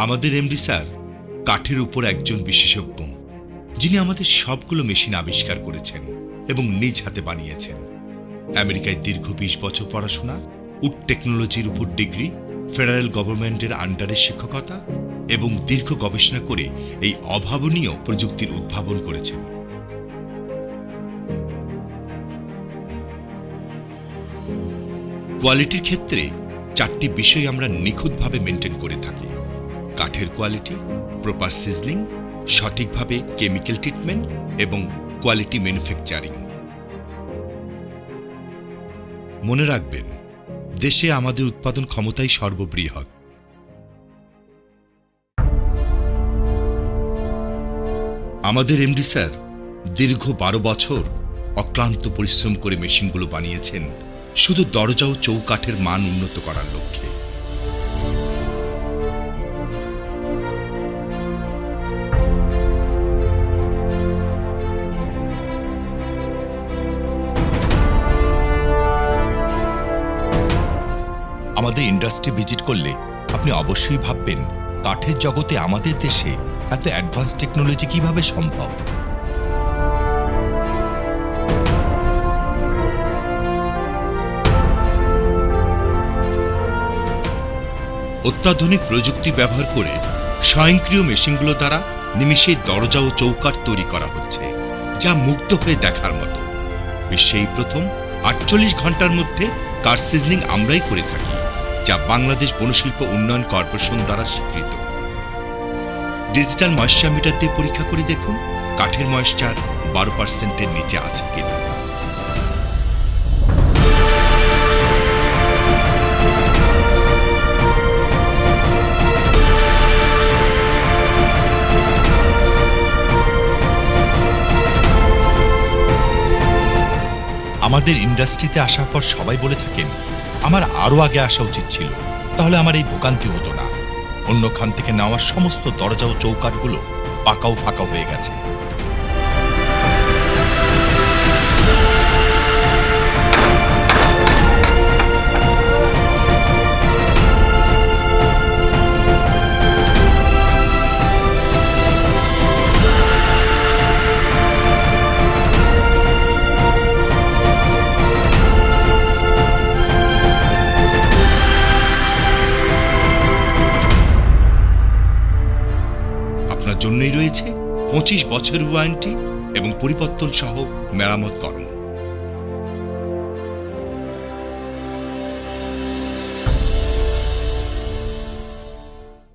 আমাদের MD sir কাঠের উপর একজন বিশেষজ্ঞ, যিনি আমাদের সবগুলো মেশিন আবিষ্কার করেছেন এবং নিজ হাতে বানিয়েছেন। আমেরিকায় দীর্ঘ ২০ বছর পড়াশোনা, উড টেকনোলজির উপর ডিগ্রি, ফেডারেল গভর্নমেন্টের আন্ডারে শিক্ষকতা এবং দীর্ঘ গবেষণা করে এই অভাবনীয় প্রযুক্তির উদ্ভাবন করেছেন। কোয়ালিটির ক্ষেত্রে ৪টি বিষয় আমরা নিখুঁতভাবে মেনটেন করে থাকি: কাঠের কোয়ালিটি, প্রপার সিজলিং, সঠিকভাবে কেমিক্যাল ট্রিটমেন্ট এবং কোয়ালিটি ম্যানুফ্যাকচারিং। মনে রাখবেন, দেশে আমাদের উৎপাদন ক্ষমতাই সর্ববৃহৎ। আমাদের এমডি স্যার দীর্ঘ ১২ বছর অক্লান্ত পরিশ্রম করে মেশিনগুলো বানিয়েছেন শুধু দরজা ও চৌকাঠের মান উন্নত করার লক্ষ্যে। আমাদের ইন্ডাস্ট্রি ভিজিট করলে আপনি অবশ্যই ভাববেন, কাঠের জগতে আমাদের দেশে এত অ্যাডভান্স টেকনোলজি কিভাবে সম্ভব। অত্যাধুনিক প্রযুক্তি ব্যবহার করে স্বয়ংক্রিয় মেশিনগুলো দ্বারা নিমিষে দরজা ও চৌকাঠ তৈরি করা হচ্ছে, যা মুগ্ধ হয়ে দেখার মতো। বিশ্বেই প্রথম ৪৮ ঘন্টার মধ্যে কাঠ সিজনিং আমরাই করে থাকি, যা বাংলাদেশ বনশিল্প উন্নয়ন কর্পোরেশন দ্বারা স্বীকৃত। ডিজিটাল ময়েশ্চার মিটার দিয়ে পরীক্ষা করে দেখুন কাঠের ময়েশ্চার ১২% নিচে আছে কিনা। আমাদের ইন্ডাস্ট্রিতে আসার পর সবাই বলে থাকেন, আমার আরো আগে আসা উচিত ছিল, তাহলে আমার এই ভোগান্তি হতো না। অন্য খান থেকে নেওয়া সমস্ত দরজা ও চৌকাঠগুলো পাকাও ফাঁকা হয়ে গেছে। আপনার জন্যই রয়েছে ২৫ বছরের ওয়ারেন্টি এবং পরিবর্তন সহ মেরামত করা।